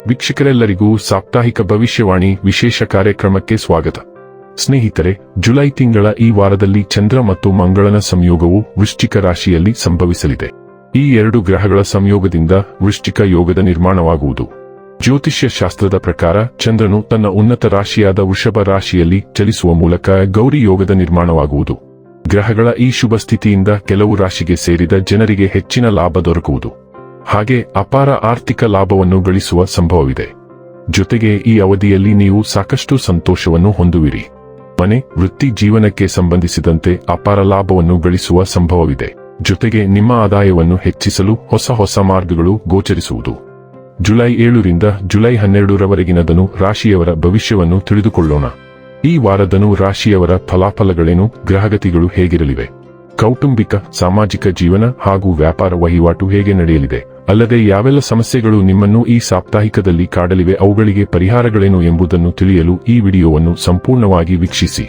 ವೀಕ್ಷಕರೆಲ್ಲರಿಗೂ ಸಾಪ್ತಾಹಿಕ ಭವಿಷ್ಯವಾಣಿ ವಿಶೇಷ ಕಾರ್ಯಕ್ರಮಕ್ಕೆ ಸ್ವಾಗತ. ಸ್ನೇಹಿತರೆ, ಜುಲೈ ತಿಂಗಳ ಈ ವಾರದಲ್ಲಿ ಚಂದ್ರ ಮತ್ತು ಮಂಗಳನ ಸಂಯೋಗವು ವೃಶ್ಚಿಕ ರಾಶಿಯಲ್ಲಿ ಸಂಭವಿಸಲಿದೆ. ಈ ಎರಡು ಗ್ರಹಗಳ ಸಂಯೋಗದಿಂದ ವೃಶ್ಚಿಕ ಯೋಗದ ನಿರ್ಮಾಣವಾಗುವುದು. ಜ್ಯೋತಿಷ್ಯ ಶಾಸ್ತ್ರದ ಪ್ರಕಾರ ಚಂದ್ರನು ತನ್ನ ಉನ್ನತ ರಾಶಿಯಾದ ವೃಷಭ ರಾಶಿಯಲ್ಲಿ ಚಲಿಸುವ ಮೂಲಕ ಗೌರಿ ಯೋಗದ ನಿರ್ಮಾಣವಾಗುವುದು. ಗ್ರಹಗಳ ಈ ಶುಭ ಸ್ಥಿತಿಯಿಂದ ಕೆಲವು ರಾಶಿಗೆ ಸೇರಿದ ಜನರಿಗೆ ಹೆಚ್ಚಿನ ಲಾಭ ದೊರಕುವುದು. ಹಾಗೆ ಅಪಾರ ಆರ್ಥಿಕ ಲಾಭವನ್ನು ಗಳಿಸುವ ಸಂಭವವಿದೆ. ಜೊತೆಗೆ ಈ ಅವಧಿಯಲ್ಲಿ ನೀವು ಸಾಕಷ್ಟು ಸಂತೋಷವನ್ನು ಹೊಂದುವಿರಿ. ಮನೆ, ವೃತ್ತಿ ಜೀವನಕ್ಕೆ ಸಂಬಂಧಿಸಿದಂತೆ ಅಪಾರ ಲಾಭವನ್ನು ಗಳಿಸುವ ಸಂಭವವಿದೆ. ಜೊತೆಗೆ ನಿಮ್ಮ ಆದಾಯವನ್ನು ಹೆಚ್ಚಿಸಲು ಹೊಸ ಮಾರ್ಗಗಳು ಗೋಚರಿಸುವುದು. ಜುಲೈ 7ರಿಂದ ಜುಲೈ 12ರವರೆಗಿನ ಧನು ರಾಶಿಯವರ ಭವಿಷ್ಯವನ್ನು ತಿಳಿದುಕೊಳ್ಳೋಣ. ಈ ವಾರದನು ರಾಶಿಯವರ ಫಲಾಫಲಗಳೇನು, ಗ್ರಹಗತಿಗಳು ಹೇಗಿರಲಿವೆ, ಕೌಟುಂಬಿಕ, ಸಾಮಾಜಿಕ ಜೀವನ ಹಾಗೂ ವ್ಯಾಪಾರ ವಹಿವಾಟು ಹೇಗೆ ನಡೆಯಲಿದೆ, ಅಲ್ಲದೆ ಯಾವೆಲ್ಲ ಸಮಸ್ಯೆಗಳು ನಿಮ್ಮನ್ನು ಈ ಸಾಪ್ತಾಹಿಕದಲ್ಲಿ ಕಾಡಲಿವೆ, ಅವುಗಳಿಗೆ ಪರಿಹಾರಗಳೇನು ಎಂಬುದನ್ನು ತಿಳಿಯಲು ಈ ವಿಡಿಯೋವನ್ನು ಸಂಪೂರ್ಣವಾಗಿ ವೀಕ್ಷಿಸಿ.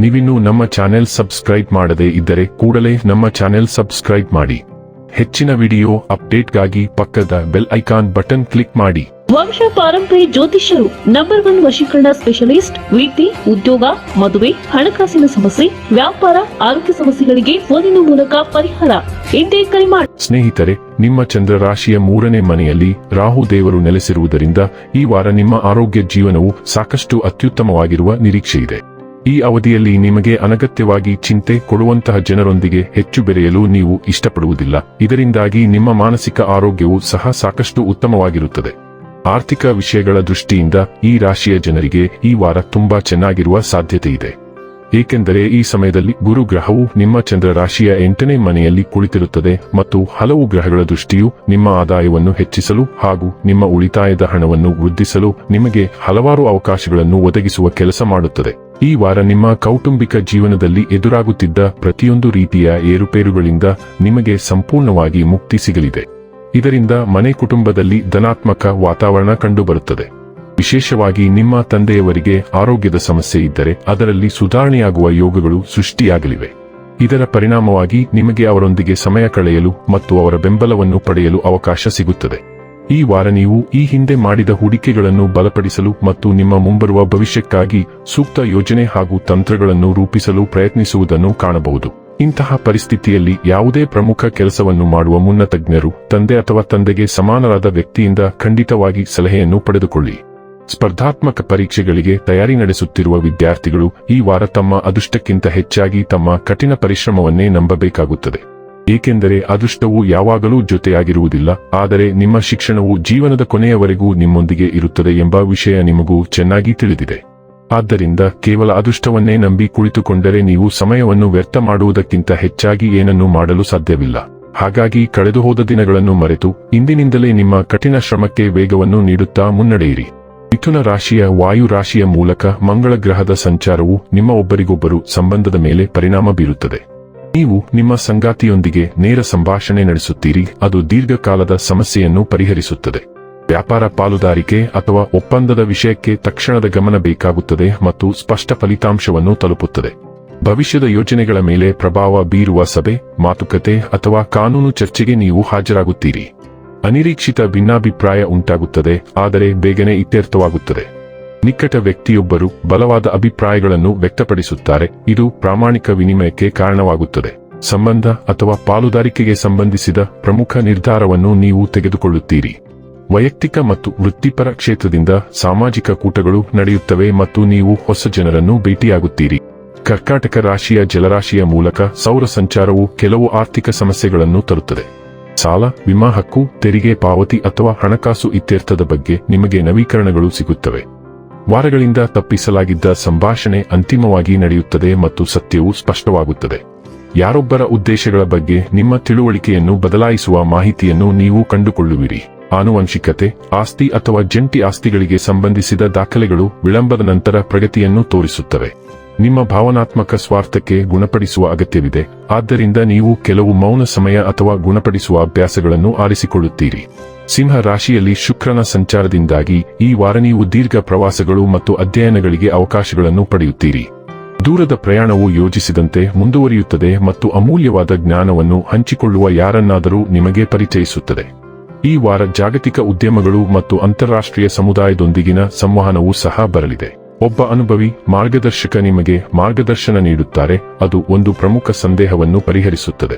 ನೀವಿನ್ನೂ ನಮ್ಮ ಚಾನೆಲ್ ಸಬ್ಸ್ಕ್ರೈಬ್ ಮಾಡದೇ ಇದ್ದರೆ ಕೂಡಲೇ ನಮ್ಮ ಚಾನೆಲ್ ಸಬ್ಸ್ಕ್ರೈಬ್ ಮಾಡಿ. ಹೆಚ್ಚಿನ ವಿಡಿಯೋ ಅಪ್ಡೇಟ್ಗಾಗಿ ಪಕ್ಕದ ಬೆಲ್ ಐಕಾನ್ ಬಟನ್ ಕ್ಲಿಕ್ ಮಾಡಿ. ವಂಶ ಪಾರಂಪರ್ಯ ಜ್ಯೋತಿಷ್ಯರು ನಂಬರ್ 1 ವಶೀಕರಣ ಸ್ಪೆಷಲಿಸ್ಟ್. ವಿದ್ಯೆ, ಉದ್ಯೋಗ, ಮದುವೆ, ಹಣಕಾಸಿನ ಸಮಸ್ಯೆ, ವ್ಯಾಪಾರ, ಆರೋಗ್ಯ ಸಮಸ್ಯೆಗಳಿಗೆ ಫೋನಿನ ಮೂಲಕ ಪರಿಹಾರ. ಇಂದೇ ಕರೆ ಮಾಡಿ. ಸ್ನೇಹಿತರೆ, ನಿಮ್ಮ ಚಂದ್ರ ರಾಶಿಯ 3ನೇ ಮನೆಯಲ್ಲಿ ರಾಹು ದೇವರು ನೆಲೆಸಿರುವುದರಿಂದ ಈ ವಾರ ನಿಮ್ಮ ಆರೋಗ್ಯ ಜೀವನವು ಸಾಕಷ್ಟು ಅತ್ಯುತ್ತಮವಾಗಿರುವ ನಿರೀಕ್ಷೆಯಿದೆ. ಈ ಅವಧಿಯಲ್ಲಿ ನಿಮಗೆ ಅನಗತ್ಯವಾಗಿ ಚಿಂತೆ ಕೊಡುವಂತಹ ಜನರೊಂದಿಗೆ ಹೆಚ್ಚು ಬೆರೆಯಲು ನೀವು ಇಷ್ಟಪಡುವುದಿಲ್ಲ. ಇದರಿಂದಾಗಿ ನಿಮ್ಮ ಮಾನಸಿಕ ಆರೋಗ್ಯವು ಸಹ ಸಾಕಷ್ಟು ಉತ್ತಮವಾಗಿರುತ್ತದೆ. ಆರ್ಥಿಕ ವಿಷಯಗಳ ದೃಷ್ಟಿಯಿಂದ ಈ ರಾಶಿಯ ಜನರಿಗೆ ಈ ವಾರ ತುಂಬಾ ಚೆನ್ನಾಗಿರುವ ಸಾಧ್ಯತೆ ಇದೆ. ಏಕೆಂದರೆ ಈ ಸಮಯದಲ್ಲಿ ಗುರು ಗ್ರಹವು ನಿಮ್ಮ ಚಂದ್ರ ರಾಶಿಯ 8ನೇ ಮನೆಯಲ್ಲಿ ಕುಳಿತಿರುತ್ತದೆ ಮತ್ತು ಹಲವು ಗ್ರಹಗಳ ದೃಷ್ಟಿಯು ನಿಮ್ಮ ಆದಾಯವನ್ನು ಹೆಚ್ಚಿಸಲು ಹಾಗೂ ನಿಮ್ಮ ಉಳಿತಾಯದ ಹಣವನ್ನು ವೃದ್ಧಿಸಲು ನಿಮಗೆ ಹಲವಾರು ಅವಕಾಶಗಳನ್ನು ಒದಗಿಸುವ ಕೆಲಸ ಮಾಡುತ್ತದೆ. ಈ ವಾರ ನಿಮ್ಮ ಕೌಟುಂಬಿಕ ಜೀವನದಲ್ಲಿ ಎದುರಾಗುತ್ತಿದ್ದ ಪ್ರತಿಯೊಂದು ರೀತಿಯ ಏರುಪೇರುಗಳಿಂದ ನಿಮಗೆ ಸಂಪೂರ್ಣವಾಗಿ ಮುಕ್ತಿ ಸಿಗಲಿದೆ. ಇದರಿಂದ ಮನೆ ಕುಟುಂಬದಲ್ಲಿ ಧನಾತ್ಮಕ ವಾತಾವರಣ ಕಂಡುಬರುತ್ತದೆ. ವಿಶೇಷವಾಗಿ ನಿಮ್ಮ ತಂದೆಯವರಿಗೆ ಆರೋಗ್ಯದ ಸಮಸ್ಯೆ ಇದ್ದರೆ ಅದರಲ್ಲಿ ಸುಧಾರಣೆಯಾಗುವ ಯೋಗಗಳು ಸೃಷ್ಟಿಯಾಗಲಿವೆ. ಇದರ ಪರಿಣಾಮವಾಗಿ ನಿಮಗೆ ಅವರೊಂದಿಗೆ ಸಮಯ ಕಳೆಯಲು ಮತ್ತು ಅವರ ಬೆಂಬಲವನ್ನು ಪಡೆಯಲು ಅವಕಾಶ ಸಿಗುತ್ತದೆ. ಈ ವಾರ ನೀವು ಈ ಹಿಂದೆ ಮಾಡಿದ ಹೂಡಿಕೆಗಳನ್ನು ಬಲಪಡಿಸಲು ಮತ್ತು ನಿಮ್ಮ ಮುಂಬರುವ ಭವಿಷ್ಯಕ್ಕಾಗಿ ಸೂಕ್ತ ಯೋಜನೆ ಹಾಗೂ ತಂತ್ರಗಳನ್ನು ರೂಪಿಸಲು ಪ್ರಯತ್ನಿಸುವುದನ್ನು ಕಾಣಬಹುದು. ಇಂತಹ ಪರಿಸ್ಥಿತಿಯಲ್ಲಿ ಯಾವುದೇ ಪ್ರಮುಖ ಕೆಲಸವನ್ನು ಮಾಡುವ ಮುನ್ನ ತಜ್ಞರು, ತಂದೆ ಅಥವಾ ತಂದೆಗೆ ಸಮಾನರಾದ ವ್ಯಕ್ತಿಯಿಂದ ಖಂಡಿತವಾಗಿ ಸಲಹೆಯನ್ನು ಪಡೆದುಕೊಳ್ಳಿ. ಸ್ಪರ್ಧಾತ್ಮಕ ಪರೀಕ್ಷೆಗಳಿಗೆ ತಯಾರಿ ನಡೆಸುತ್ತಿರುವ ವಿದ್ಯಾರ್ಥಿಗಳು ಈ ವಾರ ತಮ್ಮ ಅದೃಷ್ಟಕ್ಕಿಂತ ಹೆಚ್ಚಾಗಿ ತಮ್ಮ ಕಠಿಣ ಪರಿಶ್ರಮವನ್ನೇ ನಂಬಬೇಕಾಗುತ್ತದೆ. ಏಕೆಂದರೆ ಅದೃಷ್ಟವು ಯಾವಾಗಲೂ ಜೊತೆಯಾಗಿರುವುದಿಲ್ಲ, ಆದರೆ ನಿಮ್ಮ ಶಿಕ್ಷಣವು ಜೀವನದ ಕೊನೆಯವರೆಗೂ ನಿಮ್ಮೊಂದಿಗೆ ಇರುತ್ತದೆ ಎಂಬ ವಿಷಯ ನಿಮಗೂ ಚೆನ್ನಾಗಿ ತಿಳಿದಿದೆ. ಆದ್ದರಿಂದ ಕೇವಲ ಅದೃಷ್ಟವನ್ನೇ ನಂಬಿ ಕುಳಿತುಕೊಂಡರೆ ನೀವು ಸಮಯವನ್ನು ವ್ಯರ್ಥ ಮಾಡುವುದಕ್ಕಿಂತ ಹೆಚ್ಚಾಗಿ ಏನನ್ನೂ ಮಾಡಲು ಸಾಧ್ಯವಿಲ್ಲ. ಹಾಗಾಗಿ ಕಳೆದುಹೋದ ದಿನಗಳನ್ನು ಮರೆತು ಇಂದಿನಿಂದಲೇ ನಿಮ್ಮ ಕಠಿಣ ಶ್ರಮಕ್ಕೆ ವೇಗವನ್ನು ನೀಡುತ್ತಾ ಮುನ್ನಡೆಯಿರಿ. ಮಿಥುನ ರಾಶಿಯ ವಾಯು ರಾಶಿಯ ಮೂಲಕ ಮಂಗಳ ಗ್ರಹದ ಸಂಚಾರವು ನಿಮ್ಮ ಒಬ್ಬರಿಗೊಬ್ಬರು ಸಂಬಂಧದ ಮೇಲೆ ಪರಿಣಾಮ ಬೀರುತ್ತದೆ. ನೀವು ನಿಮ್ಮ ಸಂಗಾತಿಯೊಂದಿಗೆ ನೇರ ಸಂಭಾಷಣೆ ನಡೆಸುತ್ತೀರಿ, ಅದು ದೀರ್ಘಕಾಲದ ಸಮಸ್ಯೆಯನ್ನು ಪರಿಹರಿಸುತ್ತದೆ. ವ್ಯಾಪಾರ ಪಾಲುದಾರಿಕೆ ಅಥವಾ ಒಪ್ಪಂದದ ವಿಷಯಕ್ಕೆ ತಕ್ಷಣದ ಗಮನ ಬೇಕಾಗುತ್ತದೆ ಮತ್ತು ಸ್ಪಷ್ಟ ಫಲಿತಾಂಶವನ್ನು ತಲುಪುತ್ತದೆ. ಭವಿಷ್ಯದ ಯೋಜನೆಗಳ ಮೇಲೆ ಪ್ರಭಾವ ಬೀರುವ ಸಭೆ, ಮಾತುಕತೆ ಅಥವಾ ಕಾನೂನು ಚರ್ಚೆಗೆ ನೀವು ಹಾಜರಾಗುತ್ತೀರಿ. ಅನಿರೀಕ್ಷಿತ ಭಿನ್ನಾಭಿಪ್ರಾಯ ಉಂಟಾಗುತ್ತದೆ, ಆದರೆ ಬೇಗನೆ ಇತ್ಯರ್ಥವಾಗುತ್ತದೆ. ನಿಕಟ ವ್ಯಕ್ತಿಯೊಬ್ಬರು ಬಲವಾದ ಅಭಿಪ್ರಾಯಗಳನ್ನು ವ್ಯಕ್ತಪಡಿಸುತ್ತಾರೆ, ಇದು ಪ್ರಾಮಾಣಿಕ ವಿನಿಮಯಕ್ಕೆ ಕಾರಣವಾಗುತ್ತದೆ. ಸಂಬಂಧ ಅಥವಾ ಪಾಲುದಾರಿಕೆಗೆ ಸಂಬಂಧಿಸಿದ ಪ್ರಮುಖ ನಿರ್ಧಾರವನ್ನು ನೀವು ತೆಗೆದುಕೊಳ್ಳುತ್ತೀರಿ. ವೈಯಕ್ತಿಕ ಮತ್ತು ವೃತ್ತಿಪರ ಕ್ಷೇತ್ರದಿಂದ ಸಾಮಾಜಿಕ ಕೂಟಗಳು ನಡೆಯುತ್ತವೆ ಮತ್ತು ನೀವು ಹೊಸ ಜನರನ್ನು ಭೇಟಿಯಾಗುತ್ತೀರಿ. ಕರ್ಕಾಟಕ ರಾಶಿಯ ಜಲರಾಶಿಯ ಮೂಲಕ ಸೌರ ಸಂಚಾರವು ಕೆಲವು ಆರ್ಥಿಕ ಸಮಸ್ಯೆಗಳನ್ನು ತರುತ್ತದೆ. ಸಾಲ, ವಿಮಾ ಹಕ್ಕು, ತೆರಿಗೆ ಪಾವತಿ ಅಥವಾ ಹಣಕಾಸು ಇತ್ಯರ್ಥದ ಬಗ್ಗೆ ನಿಮಗೆ ನವೀಕರಣಗಳು ಸಿಗುತ್ತವೆ. ವಾರಗಳಿಂದ ತಪ್ಪಿಸಲಾಗಿದ್ದ ಸಂಭಾಷಣೆ ಅಂತಿಮವಾಗಿ ನಡೆಯುತ್ತದೆ ಮತ್ತು ಸತ್ಯವು ಸ್ಪಷ್ಟವಾಗುತ್ತದೆ. ಯಾರೊಬ್ಬರ ಉದ್ದೇಶಗಳ ಬಗ್ಗೆ ನಿಮ್ಮ ತಿಳುವಳಿಕೆಯನ್ನು ಬದಲಾಯಿಸುವ ಮಾಹಿತಿಯನ್ನು ನೀವು ಕಂಡುಕೊಳ್ಳುವಿರಿ. ಆನುವಂಶಿಕತೆ, ಆಸ್ತಿ ಅಥವಾ ಜಂಟಿ ಆಸ್ತಿಗಳಿಗೆ ಸಂಬಂಧಿಸಿದ ದಾಖಲೆಗಳು ವಿಳಂಬದ ನಂತರ ಪ್ರಗತಿಯನ್ನು ತೋರಿಸುತ್ತವೆ. ನಿಮ್ಮ ಭಾವನಾತ್ಮಕ ಸ್ವಾರ್ಥಕ್ಕೆ ಗುಣಪಡಿಸುವ ಅಗತ್ಯವಿದೆ, ಆದ್ದರಿಂದ ನೀವು ಕೆಲವು ಮೌನ ಸಮಯ ಅಥವಾ ಗುಣಪಡಿಸುವ ಅಭ್ಯಾಸಗಳನ್ನು ಆರಿಸಿಕೊಳ್ಳುತ್ತೀರಿ. ಸಿಂಹ ರಾಶಿಯಲ್ಲಿ ಶುಕ್ರನ ಸಂಚಾರದಿಂದಾಗಿ ಈ ವಾರ ನೀವು ದೀರ್ಘ ಪ್ರವಾಸಗಳು ಮತ್ತು ಅಧ್ಯಯನಗಳಿಗೆ ಅವಕಾಶಗಳನ್ನು ಪಡೆಯುತ್ತೀರಿ. ದೂರದ ಪ್ರಯಾಣವು ಯೋಜಿಸಿದಂತೆ ಮುಂದುವರಿಯುತ್ತದೆ ಮತ್ತು ಅಮೂಲ್ಯವಾದ ಜ್ಞಾನವನ್ನು ಹಂಚಿಕೊಳ್ಳುವ ಯಾರನ್ನಾದರೂ ನಿಮಗೆ ಪರಿಚಯಿಸುತ್ತದೆ. ಈ ವಾರ ಜಾಗತಿಕ ಉದ್ಯಮಗಳು ಮತ್ತು ಅಂತಾರಾಷ್ಟ್ರೀಯ ಸಮುದಾಯದೊಂದಿಗಿನ ಸಂವಹನವೂ ಸಹ ಬರಲಿದೆ. ಒಬ್ಬ ಅನುಭವಿ ಮಾರ್ಗದರ್ಶಕ ನಿಮಗೆ ಮಾರ್ಗದರ್ಶನ ನೀಡುತ್ತಾರೆ, ಅದು ಒಂದು ಪ್ರಮುಖ ಸಂದೇಹವನ್ನು ಪರಿಹರಿಸುತ್ತದೆ.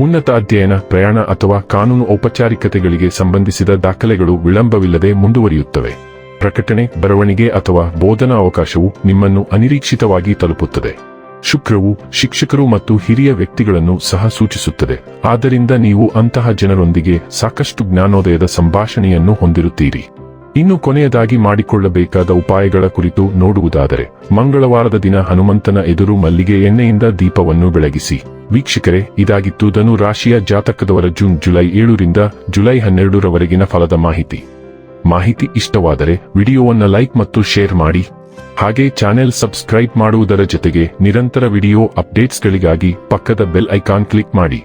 ಉನ್ನತ ಅಧ್ಯಯನ, ಪ್ರಯಾಣ ಅಥವಾ ಕಾನೂನು ಔಪಚಾರಿಕತೆಗಳಿಗೆ ಸಂಬಂಧಿಸಿದ ದಾಖಲೆಗಳು ವಿಳಂಬವಿಲ್ಲದೆ ಮುಂದುವರಿಯುತ್ತವೆ. ಪ್ರಕಟಣೆ, ಬರವಣಿಗೆ ಅಥವಾ ಬೋಧನಾ ಅವಕಾಶವು ನಿಮ್ಮನ್ನು ಅನಿರೀಕ್ಷಿತವಾಗಿ ತಲುಪುತ್ತದೆ. ಶುಕ್ರವು ಶಿಕ್ಷಕರು ಮತ್ತು ಹಿರಿಯ ವ್ಯಕ್ತಿಗಳನ್ನು ಸಹ ಸೂಚಿಸುತ್ತದೆ, ಆದ್ದರಿಂದ ನೀವು ಅಂತಹ ಜನರೊಂದಿಗೆ ಸಾಕಷ್ಟು ಜ್ಞಾನೋದಯದ ಸಂಭಾಷಣೆಯನ್ನು ಹೊಂದಿರುತ್ತೀರಿ. ಇನ್ನು ಕೊನೆಯದಾಗಿ ಮಾಡಿಕೊಳ್ಳಬೇಕಾದ ಉಪಾಯಗಳ ಕುರಿತು ನೋಡುವುದಾದರೆ, ಮಂಗಳವಾರದ ದಿನ ಹನುಮಂತನ ಎದುರು ಮಲ್ಲಿಗೆ ಎಣ್ಣೆಯಿಂದ ದೀಪವನ್ನು ಬೆಳಗಿಸಿ. ವೀಕ್ಷಕರೇ, ಇದಾಗಿತ್ತು ಧನು ರಾಶಿಯ ಜಾತಕದವರ ಜುಲೈ 7 ರಿಂದ ಜುಲೈ 12 ರವರೆಗಿನ ಫಲದ ಮಾಹಿತಿ ಇಷ್ಟವಾದರೆ ವಿಡಿಯೋವನ್ನು ಲೈಕ್ ಮತ್ತು ಶೇರ್ ಮಾಡಿ. ಹಾಗೆ ಚಾನೆಲ್ ಸಬ್ಸ್ಕ್ರೈಬ್ ಮಾಡುವುದರ ಜೊತೆಗೆ ನಿರಂತರ ವಿಡಿಯೋ ಅಪ್ಡೇಟ್ಸ್ಗಳಿಗಾಗಿ ಪಕ್ಕದ ಬೆಲ್ ಐಕಾನ್ ಕ್ಲಿಕ್ ಮಾಡಿ.